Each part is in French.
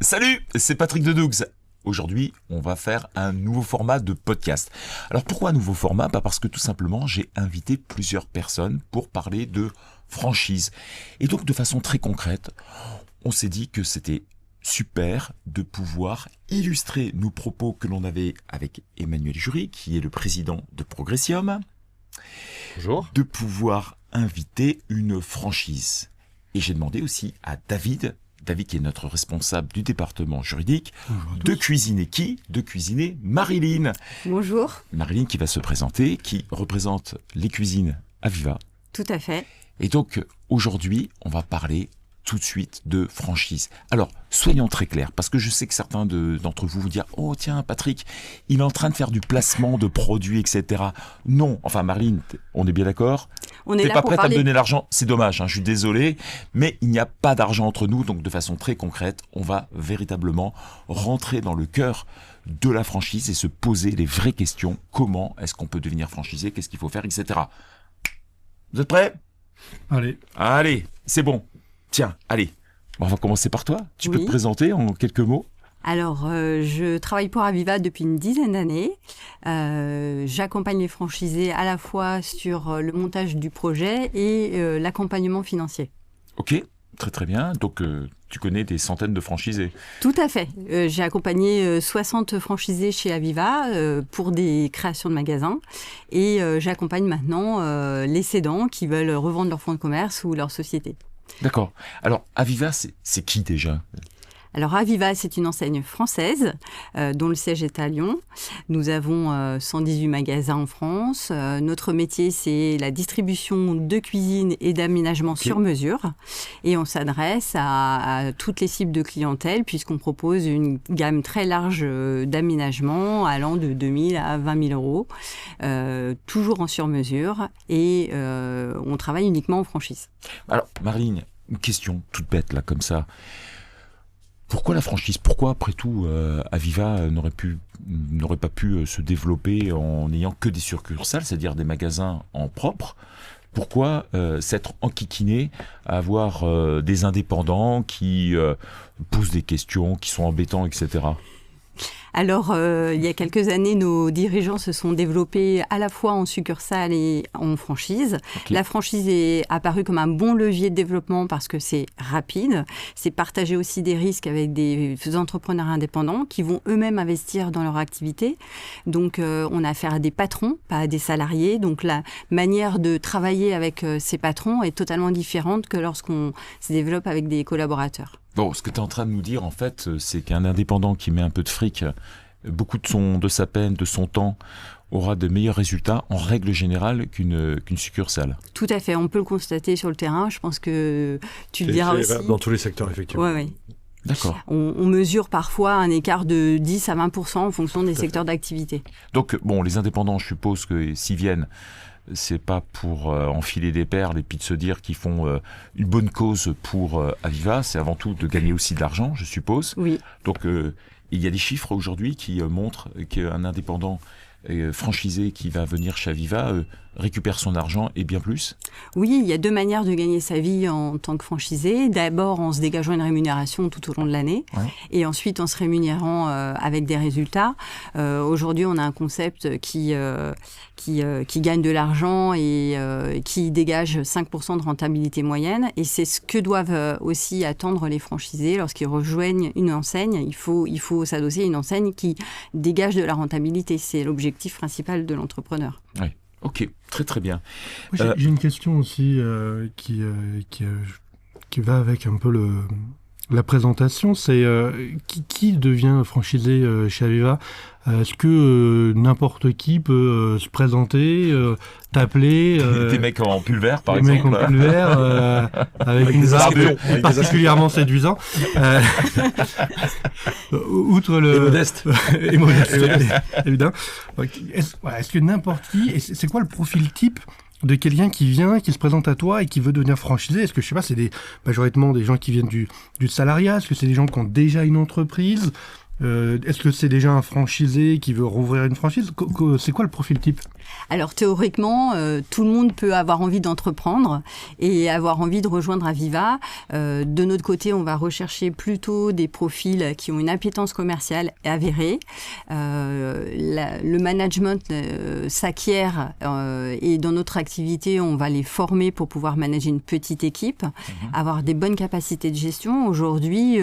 Salut, c'est Patrick de Dougs. Aujourd'hui, on va faire un nouveau format de podcast. Alors pourquoi un nouveau format ? Parce que tout simplement, j'ai invité plusieurs personnes pour parler de franchise. Et donc de façon très concrète, on s'est dit que c'était super de pouvoir illustrer nos propos que l'on avait avec Emmanuel Jury, qui est le président de Progressium. Bonjour. De pouvoir inviter une franchise. Et j'ai demandé aussi à David qui est notre responsable du département juridique, de cuisiner qui ? De cuisiner Marilyn. Bonjour. Marilyn qui va se présenter, qui représente les cuisines Aviva. Tout à fait. Et donc, aujourd'hui, on va parler tout de suite de franchise. Alors, soyons très clairs, parce que je sais que certains d'entre vous dire « Oh tiens, Patrick, il est en train de faire du placement de produits, etc. » Non, enfin Marilyn, on est bien d'accord ? On est T'es là pas pour prête à me parler. donner l'argent ? C'est dommage, je suis désolé, mais il n'y a pas d'argent entre nous, donc de façon très concrète, on va véritablement rentrer dans le cœur de la franchise et se poser les vraies questions. Comment est-ce qu'on peut devenir franchisé ? Qu'est-ce qu'il faut faire, etc. Vous êtes prêts ? Allez, c'est bon. Tiens, allez, on va commencer par toi. Tu peux te présenter en quelques mots ? Alors, je travaille pour Aviva depuis une dizaine d'années. J'accompagne les franchisés à la fois sur le montage du projet et l'accompagnement financier. Ok, très très bien. Donc, tu connais des centaines de franchisés. Tout à fait. J'ai accompagné 60 franchisés chez Aviva pour des créations de magasins. Et j'accompagne maintenant les cédants qui veulent revendre leur fonds de commerce ou leur société. D'accord. Alors, Aviva, c'est qui déjà ? Alors Aviva, c'est une enseigne française dont le siège est à Lyon. Nous avons 118 magasins en France. Notre métier, c'est la distribution de cuisine et d'aménagement sur mesure. Et on s'adresse à toutes les cibles de clientèle puisqu'on propose une gamme très large d'aménagements allant de 2 000 à 20 000 euros, toujours en sur-mesure. Et on travaille uniquement en franchise. Alors, Marilyn, une question toute bête là, comme ça. Pourquoi la franchise ? Pourquoi, après tout, Aviva n'aurait pas pu se développer en n'ayant que des succursales, c'est-à-dire des magasins en propre ? Pourquoi s'être enquiquiné à avoir des indépendants qui posent des questions, qui sont embêtants, etc. Alors, il y a quelques années, nos dirigeants se sont développés à la fois en succursale et en franchise. Okay. La franchise est apparue comme un bon levier de développement parce que c'est rapide. C'est partager aussi des risques avec des entrepreneurs indépendants qui vont eux-mêmes investir dans leur activité. Donc, on a affaire à des patrons, pas à des salariés. Donc, la manière de travailler avec ces patrons est totalement différente que lorsqu'on se développe avec des collaborateurs. Bon, ce que tu es en train de nous dire, en fait, c'est qu'un indépendant qui met un peu de fric, beaucoup de sa peine, de son temps, aura de meilleurs résultats, en règle générale, qu'une succursale. Tout à fait, on peut le constater sur le terrain. Je pense que tu le diras aussi. Dans tous les secteurs, effectivement. Oui. D'accord. On mesure parfois un écart de 10 à 20% en fonction des secteurs d'activité. Donc, bon, les indépendants, je suppose que s'ils viennent, c'est pas pour enfiler des perles et puis de se dire qu'ils font une bonne cause pour Aviva, c'est avant tout de gagner aussi de l'argent, je suppose. Oui. Donc, il y a des chiffres aujourd'hui qui montrent qu'un indépendant franchisé qui va venir chez Aviva récupère son argent et bien plus ? Oui, il y a deux manières de gagner sa vie en tant que franchisé. D'abord en se dégageant une rémunération tout au long de l'année et ensuite en se rémunérant avec des résultats. Aujourd'hui, on a un concept qui gagne de l'argent et qui dégage 5% de rentabilité moyenne. Et c'est ce que doivent aussi attendre les franchisés lorsqu'ils rejoignent une enseigne. Il faut s'adosser à une enseigne qui dégage de la rentabilité. C'est l'objectif principal de l'entrepreneur. Oui. Ok, très très bien. J'ai une question aussi qui va avec un peu la présentation. C'est qui devient franchisé chez Aviva ? Est-ce que n'importe qui peut se présenter, t'appeler des mecs en pull vert, par exemple. Des mecs en pull vert, avec des armes particulièrement séduisants. Outre le... Et modeste. Et modeste, évidemment. Est-ce que n'importe qui... C'est quoi le profil type de quelqu'un qui vient, qui se présente à toi et qui veut devenir franchisé? Est-ce que, je sais pas, c'est majoritairement des gens qui viennent du salariat? Est-ce que c'est des gens qui ont déjà une entreprise? Est-ce que c'est déjà un franchisé qui veut rouvrir une franchise? C'est quoi le profil type? Alors théoriquement, tout le monde peut avoir envie d'entreprendre et avoir envie de rejoindre Aviva. De notre côté, on va rechercher plutôt des profils qui ont une appétence commerciale avérée. Le management s'acquiert et dans notre activité, on va les former pour pouvoir manager une petite équipe, avoir des bonnes capacités de gestion. Aujourd'hui,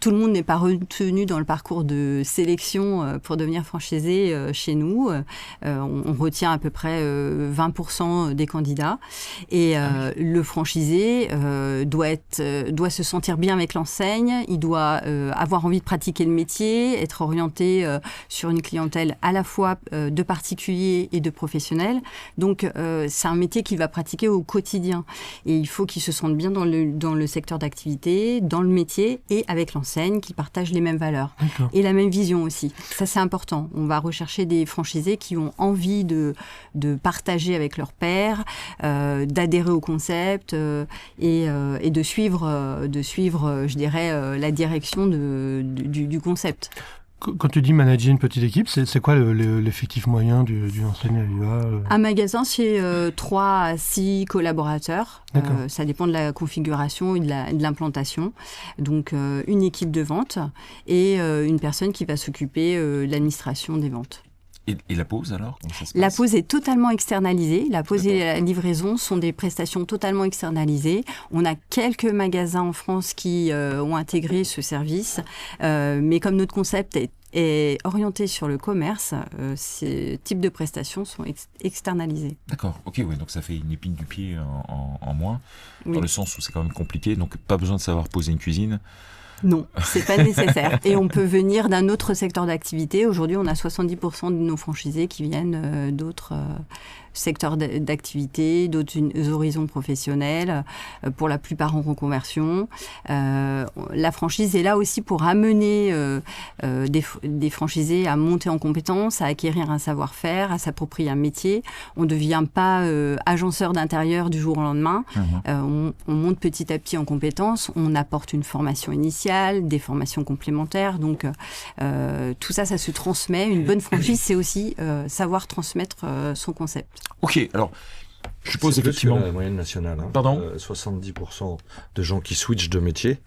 tout le monde n'est pas retenu dans le parcours de sélection pour devenir franchisé chez nous. On retient à peu près 20% des candidats. Et le franchisé doit se sentir bien avec l'enseigne, il doit avoir envie de pratiquer le métier, être orienté sur une clientèle à la fois de particuliers et de professionnels. Donc, c'est un métier qu'il va pratiquer au quotidien. Et il faut qu'il se sente bien dans le secteur d'activité, dans le métier et avec l'enseigne, qu'il partage les mêmes valeurs. D'accord. Et la même vision aussi. Ça, c'est important. On va rechercher des franchisés qui ont envie de partager avec leurs pairs, d'adhérer au concept et de suivre, je dirais, la direction du concept. Quand tu dis manager une petite équipe, c'est quoi l'effectif moyen d'une enseigne Aviva? Un magasin, c'est 3 à 6 collaborateurs. Ça dépend de la configuration et de l'implantation. Donc, une équipe de vente et une personne qui va s'occuper de l'administration des ventes. Et la pause alors? Comment ça se passe? La pause est totalement externalisée. La pause et la livraison sont des prestations totalement externalisées. On a quelques magasins en France qui ont intégré ce service. Mais comme notre concept est orienté sur le commerce, ces types de prestations sont externalisées. D'accord, ok, ouais, donc ça fait une épine du pied en moins, Oui. dans le sens où c'est quand même compliqué, donc pas besoin de savoir poser une cuisine. Non, c'est pas nécessaire. Et on peut venir d'un autre secteur d'activité. Aujourd'hui, on a 70% de nos franchisés qui viennent d'autres secteurs d'activité, d'autres horizons professionnels, pour la plupart en reconversion. La franchise est là aussi pour amener des franchisés à monter en compétences, à acquérir un savoir-faire, à s'approprier un métier. On ne devient pas agenceur d'intérieur du jour au lendemain. On monte petit à petit en compétences. On apporte une formation initiale, des formations complémentaires. Donc, tout ça, ça se transmet. Une bonne franchise, c'est aussi savoir transmettre son concept. Ok, alors, je suppose effectivement... C'est la moyenne nationale. Pardon 70% de gens qui switchent de métier.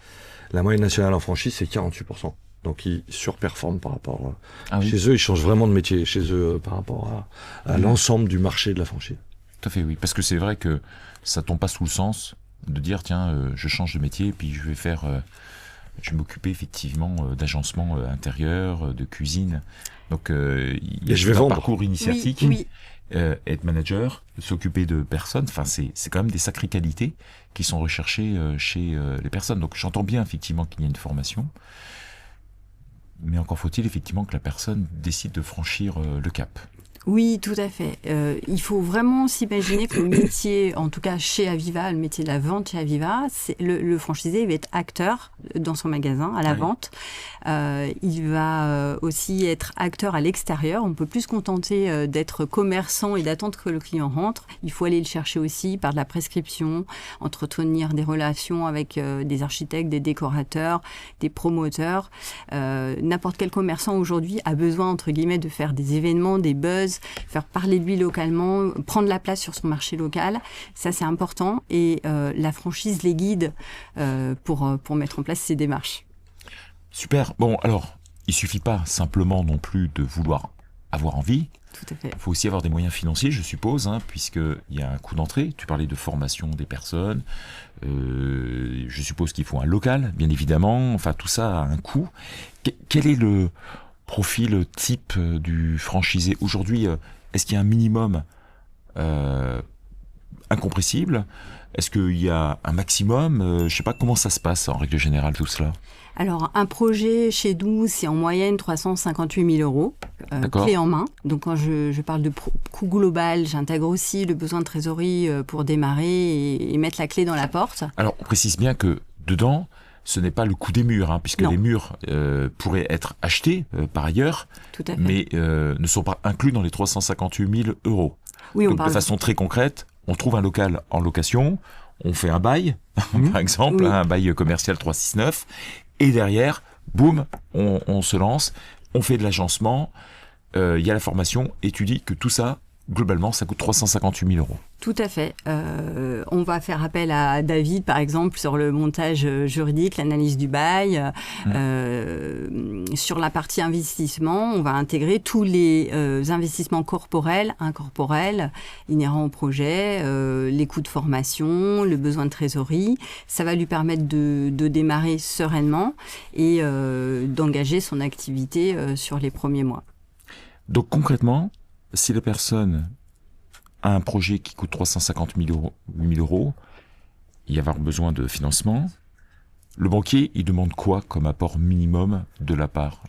La moyenne nationale en franchise, c'est 48%. Donc, ils surperforment par rapport... Chez eux, ils changent vraiment de métier. Chez eux, par rapport à l'ensemble du marché de la franchise. Tout à fait, oui. Parce que c'est vrai que ça tombe pas sous le sens de dire, tiens, je change de métier, puis je vais m'occuper effectivement d'agencement intérieur, de cuisine. Donc, il y a un parcours initiatique. Oui. Être manager, s'occuper de personnes, enfin c'est quand même des sacrées qualités qui sont recherchées chez les personnes. Donc j'entends bien effectivement qu'il y a une formation, mais encore faut-il effectivement que la personne décide de franchir le cap. Oui, tout à fait. Il faut vraiment s'imaginer que le métier, en tout cas chez Aviva, le métier de la vente chez Aviva, le franchisé va être acteur dans son magasin, à la vente. Il va aussi être acteur à l'extérieur. On ne peut plus se contenter d'être commerçant et d'attendre que le client rentre. Il faut aller le chercher aussi par de la prescription, entretenir des relations avec des architectes, des décorateurs, des promoteurs. N'importe quel commerçant aujourd'hui a besoin, entre guillemets, de faire des événements, des buzz, faire parler de lui localement, prendre la place sur son marché local. Ça, c'est important. Et la franchise les guide pour mettre en place ces démarches. Super. Bon, alors, il suffit pas simplement non plus de vouloir avoir envie. Tout à fait. Il faut aussi avoir des moyens financiers, je suppose, puisqu'il y a un coût d'entrée. Tu parlais de formation des personnes. Je suppose qu'il faut un local, bien évidemment. Enfin, tout ça a un coût. Quel est le profil type du franchisé aujourd'hui? Est-ce qu'il y a un minimum incompressible? Est-ce qu'il y a un maximum? Je ne sais pas comment ça se passe en règle générale tout cela. Alors, un projet chez nous, c'est en moyenne 358 000 euros, clé en main. Donc, quand je parle de coût global, j'intègre aussi le besoin de trésorerie pour démarrer et mettre la clé dans la porte. Alors, on précise bien que dedans, ce n'est pas le coût des murs, puisque les murs pourraient être achetés par ailleurs, tout à fait, mais ne sont pas inclus dans les 358 000 euros. Oui, donc, de façon très concrète, on trouve un local en location, on fait un bail, par exemple, un bail commercial 369, et derrière, boum, on se lance, on fait de l'agencement, il y a la formation, et tu dis que tout ça, globalement, ça coûte 358 000 €. Tout à fait. On va faire appel à David, par exemple, sur le montage juridique, l'analyse du bail. Sur la partie investissement, on va intégrer tous les investissements corporels, incorporels, inhérents au projet, les coûts de formation, le besoin de trésorerie. Ça va lui permettre de démarrer sereinement et d'engager son activité sur les premiers mois. Donc concrètement, si la personne a un projet qui coûte 350 000 €, il va y avoir besoin de financement. Le banquier, il demande quoi comme apport minimum de la part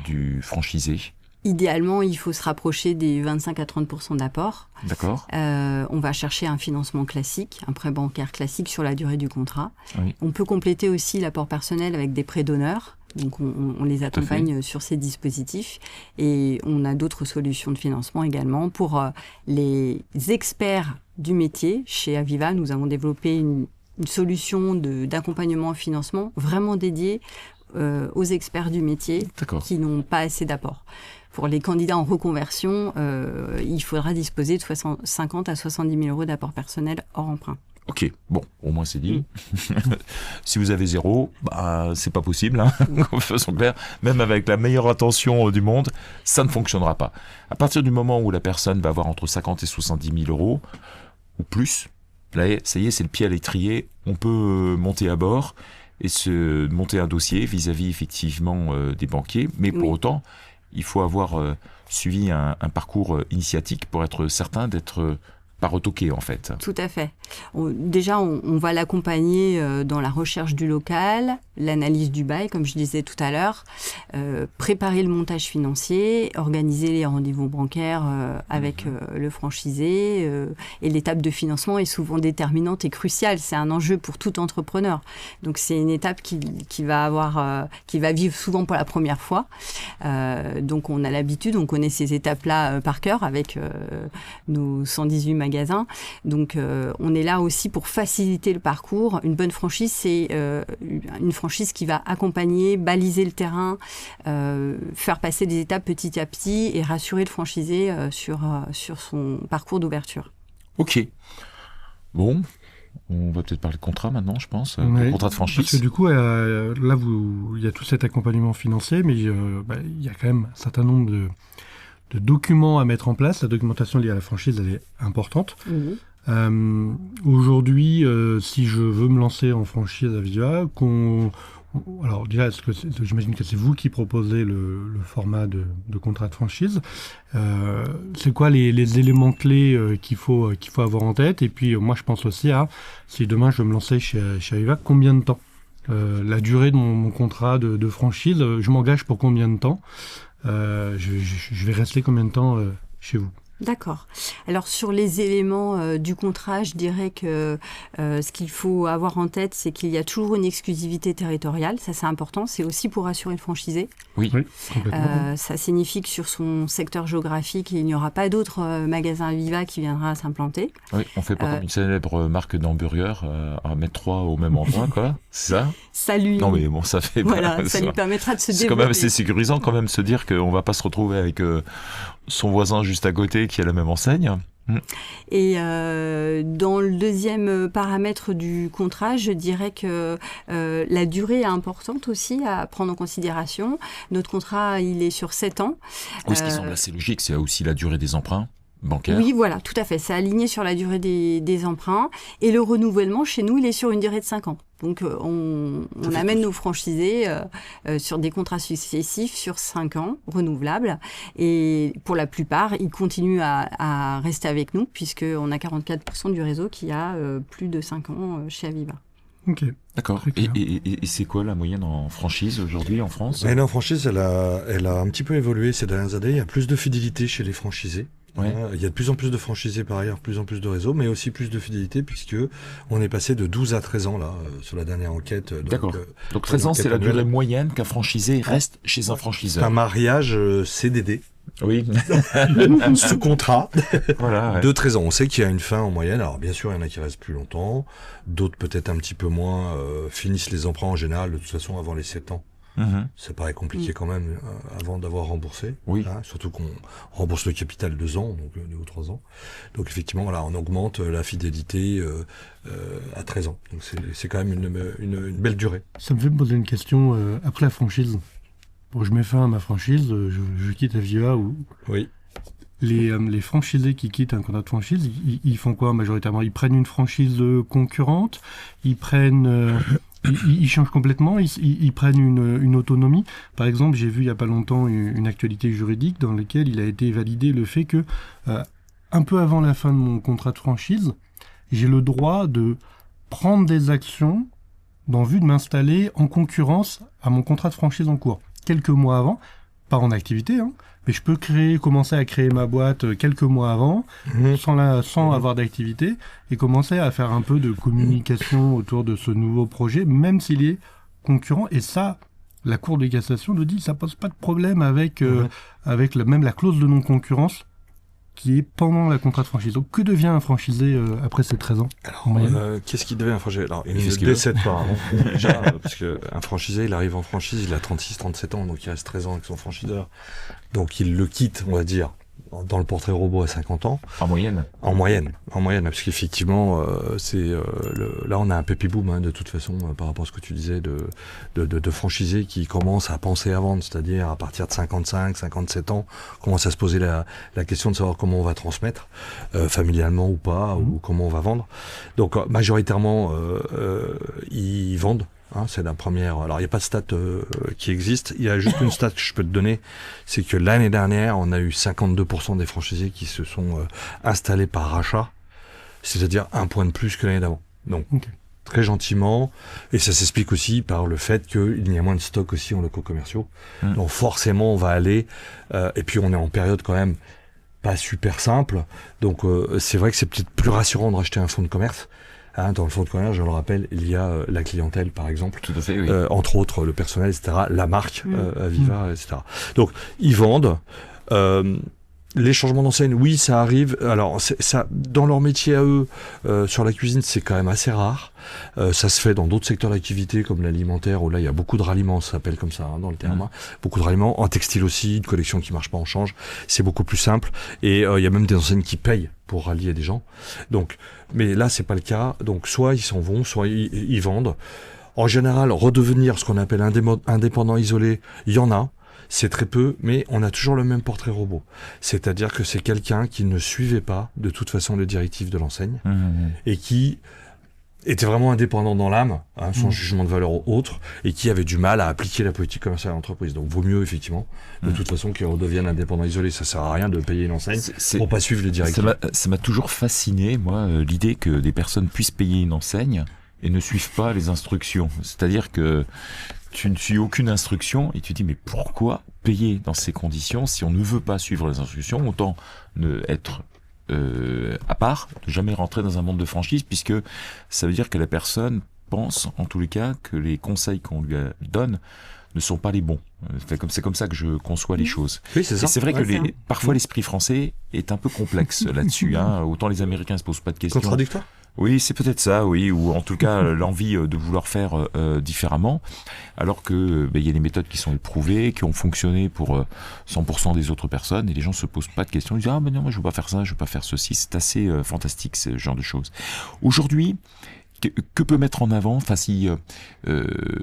du franchisé ? Idéalement, il faut se rapprocher des 25 à 30% d'apport. D'accord. On va chercher un financement classique, un prêt bancaire classique sur la durée du contrat. Oui. On peut compléter aussi l'apport personnel avec des prêts d'honneur. Donc on les accompagne sur ces dispositifs. Et on a d'autres solutions de financement également. Pour les experts du métier, chez Aviva, nous avons développé une solution d'accompagnement en financement vraiment dédiée aux experts du métier qui n'ont pas assez d'apport. Pour les candidats en reconversion, il faudra disposer de 50 à 70 000 € d'apport personnel hors emprunt. Ok, bon, au moins c'est dit. Si vous avez 0, c'est pas possible, hein. Faisons clair. Même avec la meilleure intention du monde, ça ne fonctionnera pas. À partir du moment où la personne va avoir entre 50 et 70 000 € ou plus, là, ça y est, c'est le pied à l'étrier. On peut monter à bord et se monter un dossier vis-à-vis effectivement des banquiers. Mais pour autant, il faut avoir suivi un parcours initiatique pour être certain d'être pas retoqué en fait. Tout à fait. Déjà, on va l'accompagner dans la recherche du local, l'analyse du bail, comme je disais tout à l'heure, préparer le montage financier, organiser les rendez-vous bancaires avec le franchisé. Et l'étape de financement est souvent déterminante et cruciale. C'est un enjeu pour tout entrepreneur. Donc c'est une étape qui va vivre souvent pour la première fois. Donc on a l'habitude, on connaît ces étapes-là par cœur avec nos 118 magasins. Donc on est là aussi pour faciliter le parcours. Une bonne franchise, c'est une franchise qui va accompagner, baliser le terrain, faire passer des étapes petit à petit et rassurer le franchisé sur son parcours d'ouverture. Ok. Bon, on va peut-être parler de contrat maintenant, je pense. Le contrat de franchise. Parce que du coup, là, il y a tout cet accompagnement financier, mais il y a quand même un certain nombre de documents à mettre en place. La documentation liée à la franchise, elle est importante. Aujourd'hui, si je veux me lancer en franchise à Aviva, alors déjà, j'imagine que c'est vous qui proposez le format de contrat de franchise. C'est quoi les éléments clés qu'il faut avoir en tête? Et puis moi, je pense aussi à, si demain je veux me lancer chez Aviva, combien de temps? La durée de mon contrat de franchise, je m'engage pour combien de temps? Je vais rester combien de temps chez vous? D'accord. Alors sur les éléments du contrat, je dirais que ce qu'il faut avoir en tête, c'est qu'il y a toujours une exclusivité territoriale. Ça, c'est important. C'est aussi pour assurer le franchisé. Oui, complètement. Ça signifie que sur son secteur géographique, il n'y aura pas d'autres magasins Aviva qui viendra s'implanter. Oui, on fait pas comme une célèbre marque d'hamburger à mettre 3 au même endroit, quoi. C'est ça? Salut. Non mais bon, ça fait. Voilà, ça lui permettra de se développer. C'est quand même assez sécurisant quand même de se dire qu'on va pas se retrouver avec son voisin juste à côté qui a la même enseigne. Et dans le deuxième paramètre du contrat, je dirais que la durée est importante aussi à prendre en considération. Notre contrat, il est sur 7 ans. Oui, ce qui semble assez logique, c'est aussi la durée des emprunts bancaires. Oui, voilà, tout à fait. C'est aligné sur la durée des emprunts. Et le renouvellement, chez nous, il est sur une durée de 5 ans. Donc, on amène nos franchisés sur des contrats successifs sur 5 ans, renouvelables. Et pour la plupart, ils continuent à rester avec nous, puisqu'on a 44% du réseau qui a plus de 5 ans chez Aviva. Ok. D'accord. Et c'est quoi la moyenne en franchise aujourd'hui en France? En franchise, elle a un petit peu évolué ces dernières années. Il y a plus de fidélité chez les franchisés. Ouais. Il y a de plus en plus de franchisés par ailleurs, plus en plus de réseaux, mais aussi plus de fidélité puisque on est passé de 12 à 13 ans là sur la dernière enquête. D'accord. Donc 13 ans, c'est la durée moyenne qu'un franchisé reste chez un franchiseur. Un mariage CDD. Oui. Sous contrat. Voilà. Ouais. De 13 ans. On sait qu'il y a une fin en moyenne. Alors bien sûr, il y en a qui restent plus longtemps, d'autres peut-être un petit peu moins, finissent les emprunts en général de toute façon avant les 7 ans. Ça paraît compliqué quand même avant d'avoir remboursé. Oui. Hein, surtout qu'on rembourse le capital 2 ans, donc 2 ou 3 ans. Donc effectivement, voilà, on augmente la fidélité à 13 ans. Donc c'est quand même une belle durée. Ça me fait me poser une question après la franchise. Bon, je mets fin à ma franchise, je quitte Aviva ou... Oui. Les franchisés qui quittent un contrat de franchise, ils font quoi majoritairement? Ils prennent une franchise concurrente, ils changent complètement, ils prennent une autonomie. Par exemple, j'ai vu il n'y a pas longtemps une actualité juridique dans laquelle il a été validé le fait que, un peu avant la fin de mon contrat de franchise, j'ai le droit de prendre des actions dans vue de m'installer en concurrence à mon contrat de franchise en cours. Quelques mois avant, pas en activité, hein, mais je peux commencer à créer ma boîte quelques mois avant, sans avoir d'activité, et commencer à faire un peu de communication autour de ce nouveau projet, même s'il est concurrent. Et ça, la Cour de cassation nous dit, ça pose pas de problème avec même la clause de non-concurrence qui est pendant la contrat de franchise. Donc, que devient un franchisé après ces 13 ans? Alors, qu'est-ce qui devient un franchisé? Alors, il ne décède pas, hein, déjà, parce qu'un franchisé, il arrive en franchise, il a 36, 37 ans, donc il reste 13 ans avec son franchiseur. Donc, il le quitte, on va dire, dans le portrait robot à 50 ans. En moyenne, parce qu'effectivement, là on a un pépi boom de toute façon par rapport à ce que tu disais de franchisés qui commencent à penser à vendre, c'est-à-dire à partir de 55, 57 ans, commencent à se poser la question de savoir comment on va transmettre, familialement ou pas, ou comment on va vendre. Donc majoritairement, ils vendent. Hein, c'est la première. Alors, il n'y a pas de stat qui existe. Il y a juste une stat que je peux te donner. C'est que l'année dernière, on a eu 52% des franchisés qui se sont installés par rachat. C'est-à-dire un point de plus que l'année d'avant. Donc, très gentiment. Et ça s'explique aussi par le fait qu'il y a moins de stock aussi en locaux commerciaux. Donc, forcément, on va aller. Et puis, on est en période quand même pas super simple. Donc, c'est vrai que c'est peut-être plus rassurant de racheter un fonds de commerce. Dans le fonds de commerce, je le rappelle, il y a la clientèle, par exemple. Tout à fait, oui. Entre autres, le personnel, etc. La marque, Aviva, etc. Donc, ils vendent. Les changements d'enseigne, oui, ça arrive. Alors, ça, dans leur métier à eux, sur la cuisine, c'est quand même assez rare. Ça se fait dans d'autres secteurs d'activité, comme l'alimentaire, où là, il y a beaucoup de ralliements, ça s'appelle comme ça, dans le terme. Beaucoup de ralliements. En textile aussi, une collection qui marche pas, on change. C'est beaucoup plus simple. Et il y a même des enseignes qui payent pour rallier des gens. Donc, mais là, c'est pas le cas. Donc, soit ils s'en vont, soit ils vendent. En général, redevenir ce qu'on appelle indépendant isolé, il y en a. C'est très peu, mais on a toujours le même portrait robot. C'est-à-dire que c'est quelqu'un qui ne suivait pas, de toute façon, les directives de l'enseigne, et qui était vraiment indépendant dans l'âme, sans jugement de valeur ou autre, et qui avait du mal à appliquer la politique commerciale à l'entreprise. Donc, vaut mieux, effectivement, de toute façon, qu'il redevienne indépendant isolé. Ça sert à rien de payer une enseigne pour pas suivre les directives. Ça m'a toujours fasciné, moi, l'idée que des personnes puissent payer une enseigne et ne suivent pas les instructions. C'est-à-dire que tu ne suis aucune instruction et tu dis mais pourquoi payer dans ces conditions si on ne veut pas suivre les instructions? Autant être à part, ne jamais rentrer dans un monde de franchise, puisque ça veut dire que la personne pense en tous les cas que les conseils qu'on lui donne ne sont pas les bons. C'est comme ça que je conçois les choses. Oui, c'est ça. Et c'est vrai que parfois l'esprit français est un peu complexe là-dessus. Autant les Américains ne se posent pas de questions. Contradictoire. Oui, c'est peut-être ça, oui, ou en tout cas l'envie de vouloir faire différemment, alors que il y a des méthodes qui sont éprouvées, qui ont fonctionné pour 100% des autres personnes, et les gens se posent pas de questions, ils disent ah mais non, moi je veux pas faire ça, je veux pas faire ceci. C'est assez fantastique ce genre de choses. Aujourd'hui, que peut mettre en avant, enfin si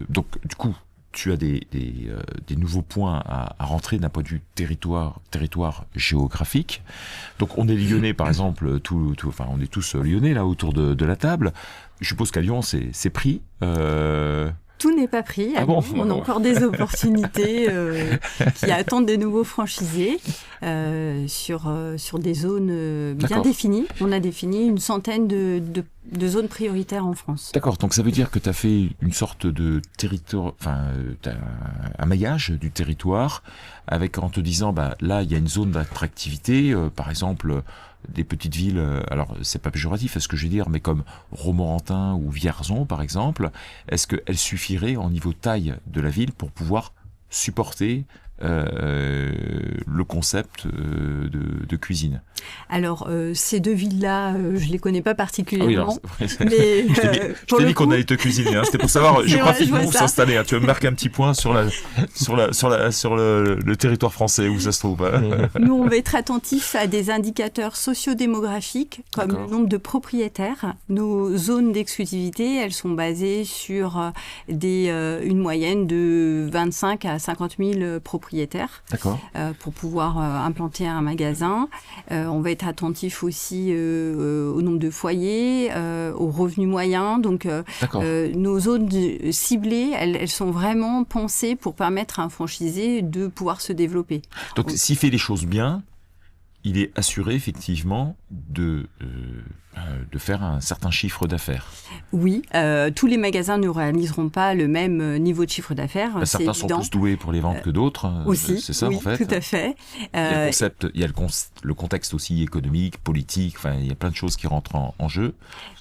donc du coup tu as des nouveaux points à rentrer d'un point de vue territoire géographique. Donc on est lyonnais par exemple, enfin on est tous lyonnais là autour de la table. Je suppose qu'à Lyon c'est pris. Tout n'est pas pris. On a encore des opportunités qui attendent des nouveaux franchisés sur des zones bien définies. On a défini une centaine de zones prioritaires en France. D'accord, donc ça veut dire que tu as fait une sorte de territoire, enfin un maillage du territoire avec en te disant là il y a une zone d'attractivité, par exemple des petites villes, alors c'est pas péjoratif ce que je vais dire, mais comme Romorantin ou Vierzon par exemple, est-ce qu'elles suffiraient en niveau taille de la ville pour pouvoir supporter le concept de cuisine? Alors, ces deux villes-là, je les connais pas particulièrement. Oui, mais, je t'ai dit qu'on allait te cuisiner. C'était pour savoir géographiquement où s'installer. Tu vas me marquer un petit point sur le territoire français où ça se trouve. Nous, on va être attentifs à des indicateurs sociodémographiques comme le nombre de propriétaires. Nos zones d'exclusivité, elles sont basées sur une moyenne de 25 à 50 000 propriétaires. D'accord. Pour pouvoir implanter un magasin. On va être attentif aussi au nombre de foyers, aux revenus moyens. Donc, nos zones ciblées, elles sont vraiment pensées pour permettre à un franchisé de pouvoir se développer. Donc, s'il fait les choses bien, il est assuré effectivement de faire un certain chiffre d'affaires. Oui, tous les magasins ne réaliseront pas le même niveau de chiffre d'affaires. Certains sont plus doués pour les ventes que d'autres. Aussi, c'est ça, oui, en fait. Tout à fait. Il y a le contexte aussi économique, politique, enfin, il y a plein de choses qui rentrent en jeu.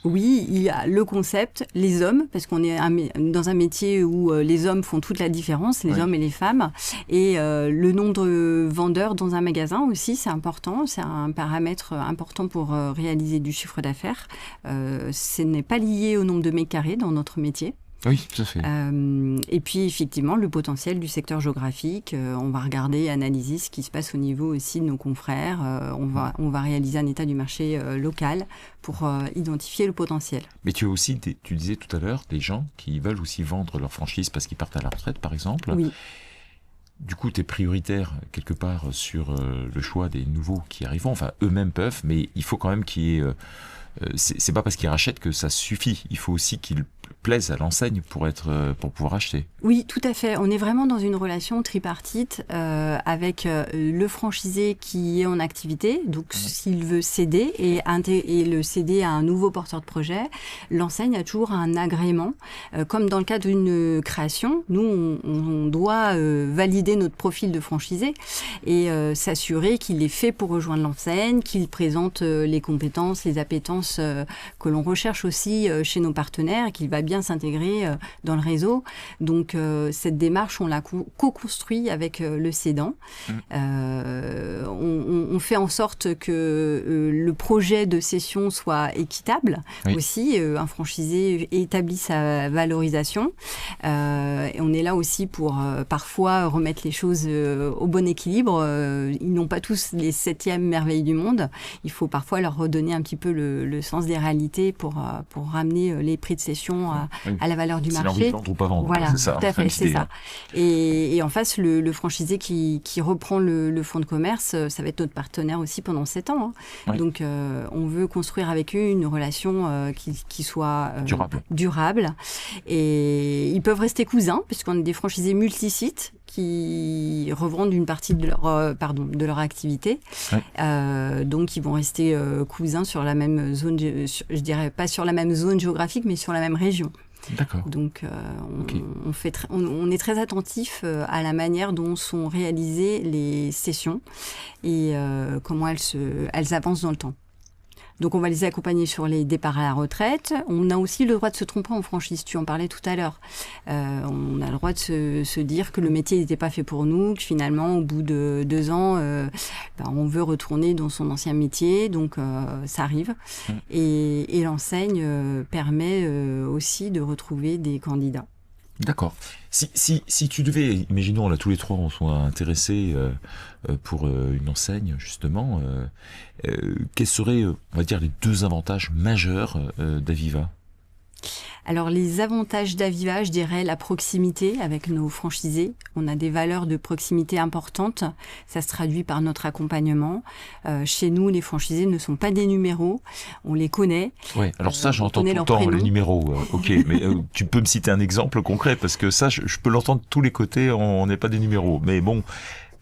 Oui, il y a le concept, les hommes, parce qu'on est dans un métier où les hommes font toute la différence, les hommes et les femmes. Et le nombre de vendeurs dans un magasin aussi, c'est important. C'est un paramètre important pour réaliser du chiffre d'affaires. Ce n'est pas lié au nombre de mètres carrés dans notre métier. Oui, tout à fait. Et puis, effectivement, le potentiel du secteur géographique. On va regarder, analyser ce qui se passe au niveau aussi de nos confrères. On va réaliser un état du marché local pour identifier le potentiel. Mais tu as aussi, tu disais tout à l'heure, des gens qui veulent aussi vendre leur franchise parce qu'ils partent à la retraite, par exemple. Oui. Du coup, tu es prioritaire, quelque part, sur le choix des nouveaux qui arriveront. Enfin, eux-mêmes peuvent, mais il faut quand même qu'il y ait... c'est pas parce qu'ils rachètent que ça suffit. Il faut aussi qu'ils plaisent à l'enseigne pour pouvoir acheter. Oui, tout à fait. On est vraiment dans une relation tripartite avec le franchisé qui est en activité. Donc, s'il veut céder et le céder à un nouveau porteur de projet, l'enseigne a toujours un agrément. Comme dans le cas d'une création, nous, on doit valider notre profil de franchisé et s'assurer qu'il est fait pour rejoindre l'enseigne, qu'il présente les compétences, les appétences que l'on recherche aussi chez nos partenaires, qu'il va bien s'intégrer dans le réseau. Donc, cette démarche, on l'a co-construit avec le cédant. On fait en sorte que le projet de cession soit équitable aussi. Un franchisé établit sa valorisation. Et on est là aussi pour parfois remettre les choses au bon équilibre. Ils n'ont pas tous les 7e merveilles du monde. Il faut parfois leur redonner un petit peu le sens des réalités pour ramener les prix de cession à la valeur du marché. C'est l'envie de vendre ou pas vendre. Voilà, c'est ça, tout à fait, c'est ça. Et en face, le franchisé qui reprend le fonds de commerce, ça va être notre partenaire aussi pendant 7 ans. Donc, on veut construire avec eux une relation qui soit durable. Et ils peuvent rester cousins, puisqu'on a des franchisés multisites qui revendent une partie de leur activité. Donc, ils vont rester cousins sur la même zone, je dirais pas sur la même zone géographique, mais sur la même région. D'accord. Donc, on est très attentif à la manière dont sont réalisées les sessions et comment elles avancent dans le temps. Donc, on va les accompagner sur les départs à la retraite. On a aussi le droit de se tromper en franchise. Tu en parlais tout à l'heure. On a le droit de se dire que le métier n'était pas fait pour nous, que finalement, au bout de 2 ans, on veut retourner dans son ancien métier. Donc, ça arrive. Et l'enseigne permet aussi de retrouver des candidats. D'accord. Si tu devais, imaginons là tous les trois on soit intéressés pour une enseigne justement, quels seraient, on va dire, les 2 avantages majeurs d'Aviva ? Alors, les avantages d'Aviva, je dirais la proximité avec nos franchisés. On a des valeurs de proximité importantes. Ça se traduit par notre accompagnement. Chez nous, les franchisés ne sont pas des numéros. On les connaît. Oui, alors ça, j'entends tout le temps les numéros. Ok, mais tu peux me citer un exemple concret parce que ça, je peux l'entendre de tous les côtés. On n'est pas des numéros. Mais bon,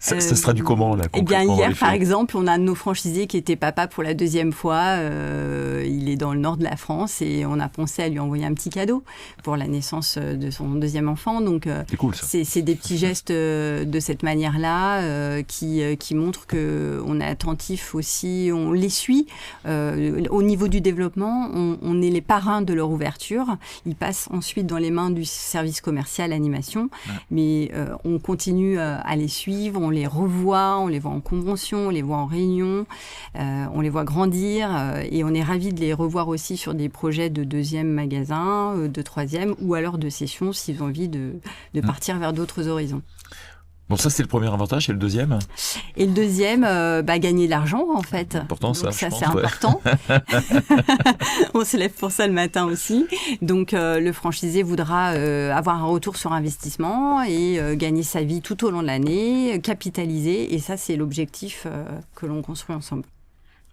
Ça se traduit comment là? Eh bien hier par exemple, on a un de nos franchisés qui était papa pour la 2e fois. Il est dans le nord de la France et on a pensé à lui envoyer un petit cadeau pour la naissance de son 2e enfant. Donc c'est cool ça. C'est des petits gestes de cette manière-là qui montrent qu'on est attentif aussi, on les suit. Au niveau du développement, on est les parrains de leur ouverture. Ils passent ensuite dans les mains du service commercial animation, mais on continue à les suivre. On les revoit, on les voit en convention, on les voit en réunion, on les voit grandir et on est ravis de les revoir aussi sur des projets de 2e magasin, de 3e ou alors de session s'ils ont envie de partir vers d'autres horizons. Bon, ça c'est le premier avantage, et le deuxième? Et le deuxième, gagner de l'argent en fait. Important. Donc, ça c'est important. On se lève pour ça le matin aussi. Donc le franchisé voudra avoir un retour sur investissement et gagner sa vie tout au long de l'année, capitaliser, et ça c'est l'objectif que l'on construit ensemble.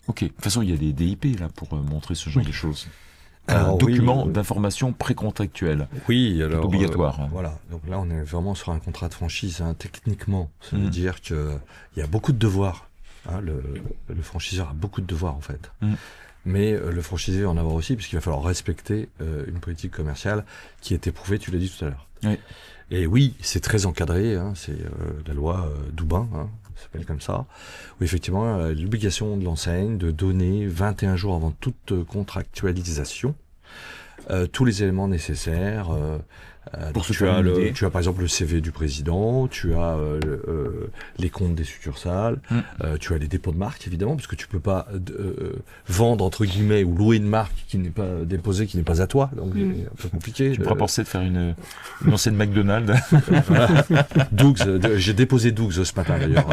Ok, de toute façon il y a des DIP là pour montrer ce genre de choses. Un document d'information précontractuelle. Oui, alors obligatoire. Voilà, donc là on est vraiment sur un contrat de franchise. Techniquement, ça veut dire qu'il y a beaucoup de devoirs. Le franchiseur a beaucoup de devoirs en fait. Mais le franchisé va en avoir aussi, puisqu'il va falloir respecter une politique commerciale qui est éprouvée, tu l'as dit tout à l'heure. Oui. Et oui, c'est très encadré, c'est la loi Doubin, ça s'appelle comme ça, où effectivement l'obligation de l'enseigne de donner 21 jours avant toute contractualisation tous les éléments nécessaires. Pour tu as par exemple le CV du président, tu as les comptes des succursales, tu as les dépôts de marque évidemment, parce que tu peux pas vendre entre guillemets ou louer une marque qui n'est pas déposée, qui n'est pas à toi, donc c'est un peu compliqué. Tu pourras penser de faire une ancienne McDonald's. Dougs, j'ai déposé Dougs ce matin d'ailleurs.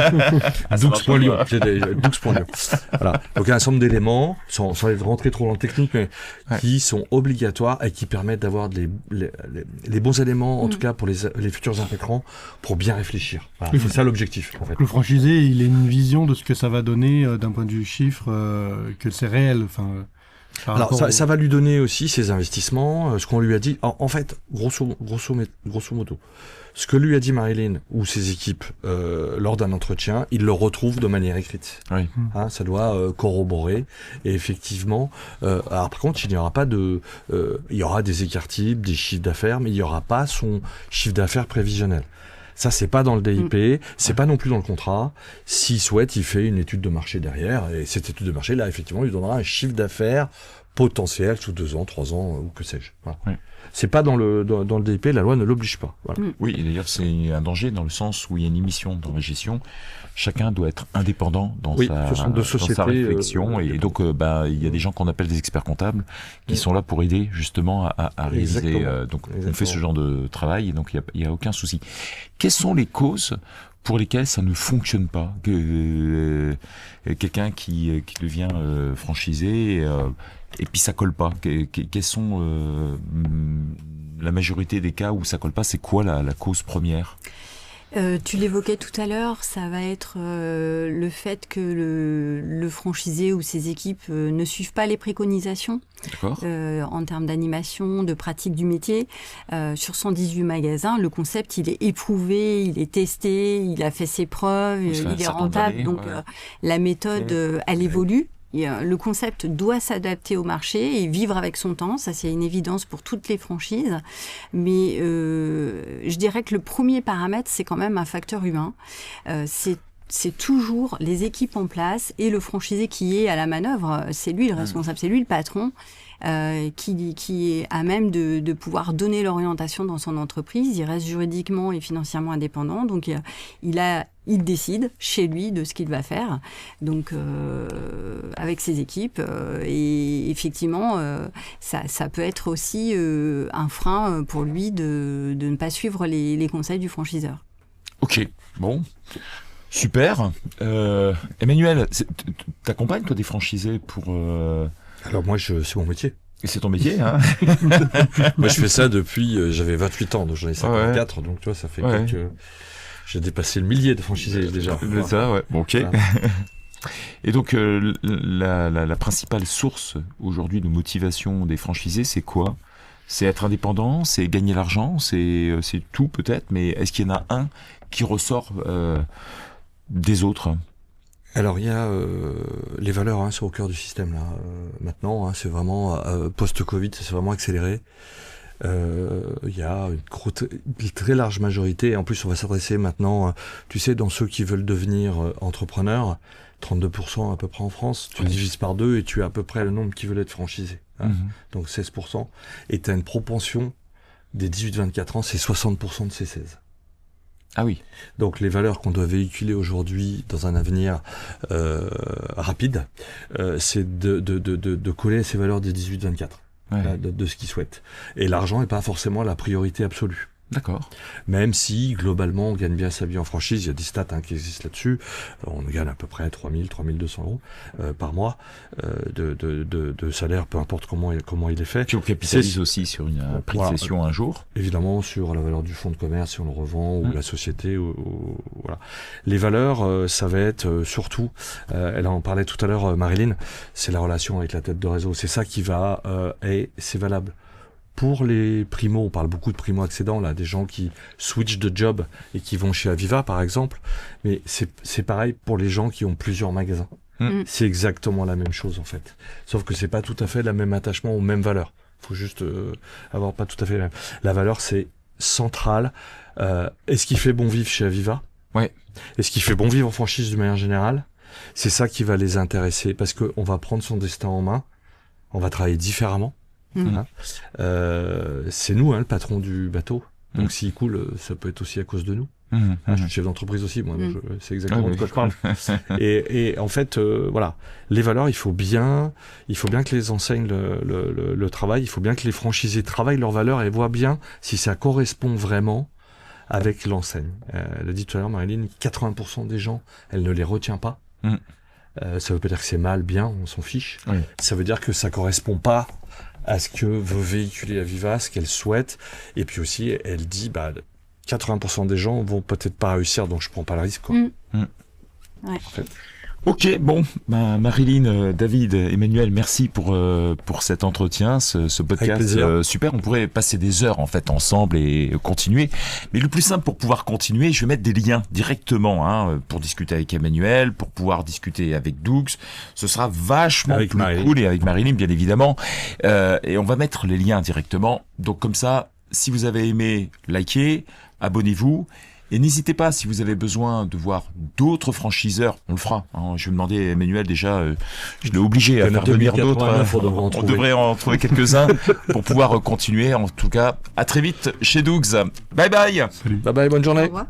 Dougs.Lyon. Dougs.Lyon. Voilà. Donc il y a un ensemble d'éléments, sans rentrer trop dans le technique, mais qui sont obligatoires et qui permettent d'avoir les bons éléments, en tout cas pour les futurs impétrants, pour bien réfléchir. Voilà, c'est ça l'objectif. En fait. Le franchisé, il a une vision de ce que ça va donner d'un point de vue chiffre, que c'est réel. Alors ça va lui donner aussi ses investissements, ce qu'on lui a dit. En fait, grosso modo, ce que lui a dit Marilyn ou ses équipes lors d'un entretien, il le retrouve de manière écrite. Oui. Ça doit corroborer. Et effectivement, alors par contre, il n'y aura pas il y aura des écarts types, des chiffres d'affaires, mais il n'y aura pas son chiffre d'affaires prévisionnel. Ça, c'est pas dans le DIP, c'est pas non plus dans le contrat. S'il souhaite, il fait une étude de marché derrière, et cette étude de marché, là, effectivement, lui donnera un chiffre d'affaires potentiel sous 2 ans, 3 ans, ou que sais-je. Voilà. Oui. C'est pas dans le DIP, la loi ne l'oblige pas. Voilà. Oui, et d'ailleurs, c'est un danger dans le sens où il y a une émission dans la gestion. Chacun doit être indépendant dans sa réflexion. Et donc, il y a des gens qu'on appelle des experts comptables qui sont là pour aider justement à réaliser. Donc, on fait ce genre de travail et donc il y a aucun souci. Quelles sont les causes pour lesquelles ça ne fonctionne pas? Quelqu'un qui devient franchisé et puis ça colle pas. Quels sont la majorité des cas où ça colle pas? C'est quoi la cause première? Tu l'évoquais tout à l'heure, ça va être le fait que le franchisé ou ses équipes ne suivent pas les préconisations en termes d'animation, de pratique du métier. Sur 118 magasins, le concept, il est éprouvé, il est testé, il a fait ses preuves, il est rentable. Donc la méthode, elle évolue. Le concept doit s'adapter au marché et vivre avec son temps, ça c'est une évidence pour toutes les franchises. Mais je dirais que le premier paramètre, c'est quand même un facteur humain. C'est toujours les équipes en place et le franchisé qui est à la manœuvre. C'est lui le responsable, c'est lui le patron. Qui est à même de pouvoir donner l'orientation dans son entreprise. Il reste juridiquement et financièrement indépendant, donc il décide chez lui de ce qu'il va faire, donc avec ses équipes. Et effectivement, ça peut être aussi un frein pour lui de ne pas suivre les conseils du franchiseur. Ok, bon. Super. Emmanuel, t'accompagnes toi des franchisés pour... Alors moi, c'est mon métier. Et c'est ton métier, hein? Moi, je fais ça depuis... j'avais 28 ans, donc j'en ai 54, donc tu vois, ça fait quelques... J'ai dépassé le millier de franchisés déjà. C'est ça, ouais. Bon, ok. Voilà. Et donc, la principale source aujourd'hui de motivation des franchisés, c'est quoi? C'est être indépendant, c'est gagner l'argent, c'est tout peut-être, mais est-ce qu'il y en a un qui ressort des autres? Alors il y a les valeurs sont au cœur du système là. Maintenant, c'est vraiment post-Covid, c'est vraiment accéléré. Il y a une très large majorité. En plus, on va s'adresser maintenant, tu sais, dans ceux qui veulent devenir entrepreneurs, 32% à peu près en France. Tu divises par 2 et tu as à peu près le nombre qui veulent être franchisés. Donc 16%. Et tu as une propension des 18-24 ans, c'est 60% de ces 16. Ah oui. Donc les valeurs qu'on doit véhiculer aujourd'hui dans un avenir rapide, c'est de coller à ces valeurs des 18-24. De ce qu'ils souhaitent. Et l'argent n'est pas forcément la priorité absolue. D'accord. Même si, globalement, on gagne bien sa vie en franchise, il y a des stats qui existent là-dessus. On gagne à peu près 3 200 euros par mois de salaire, peu importe comment il est fait. Puis on capitalise aussi sur une prix de cession un jour. Évidemment, sur la valeur du fonds de commerce, si on le revend, ou la société. Voilà. Les valeurs, ça va être surtout, elle en parlait tout à l'heure, Marilyn, c'est la relation avec la tête de réseau. C'est ça qui va, et c'est valable. Pour les primos, on parle beaucoup de primo-accédants, là, des gens qui switchent de job et qui vont chez Aviva, par exemple. Mais c'est pareil pour les gens qui ont plusieurs magasins. C'est exactement la même chose, en fait. Sauf que c'est pas tout à fait le même attachement aux mêmes valeurs. Faut juste avoir pas tout à fait la même. La valeur, c'est central. Est-ce qu'il fait bon vivre chez Aviva? Ouais. Est-ce qu'il fait bon vivre en franchise de manière générale? C'est ça qui va les intéresser, parce qu'on va prendre son destin en main. On va travailler différemment. C'est nous, le patron du bateau. Donc s'il coule, ça peut être aussi à cause de nous. Je suis chef d'entreprise aussi, moi. C'est exactement de quoi je parle. Et en fait, voilà, les valeurs, il faut bien que les enseignes le travail. Il faut bien que les franchisés travaillent leurs valeurs et voient bien si ça correspond vraiment avec l'enseigne. Elle a dit tout à l'heure, Marilyn, 80% des gens, elle ne les retient pas. Ça veut pas dire que c'est mal, bien, on s'en fiche. Ça veut dire que ça correspond pas à ce que veut véhiculer Aviva, ce qu'elle souhaite. Et puis aussi, elle dit, 80% des gens vont peut-être pas réussir, donc je prends pas le risque. Ouais. En fait. Ok, bon, Marilyn, David, Emmanuel, merci pour cet entretien, ce podcast super. On pourrait passer des heures en fait ensemble et continuer. Mais le plus simple pour pouvoir continuer, je vais mettre des liens directement pour discuter avec Emmanuel, pour pouvoir discuter avec Doug. Ce sera vachement plus cool, et avec Marilyn bien évidemment. Et on va mettre les liens directement. Donc comme ça, si vous avez aimé, likez, abonnez-vous. Et n'hésitez pas, si vous avez besoin de voir d'autres franchiseurs, on le fera. Je vais demander à Emmanuel déjà, je l'ai obligé à faire venir d'autres. On devrait en trouver quelques-uns pour pouvoir continuer. En tout cas, à très vite chez Doug's. Bye bye. Salut. Bye bye, bonne journée. Au revoir.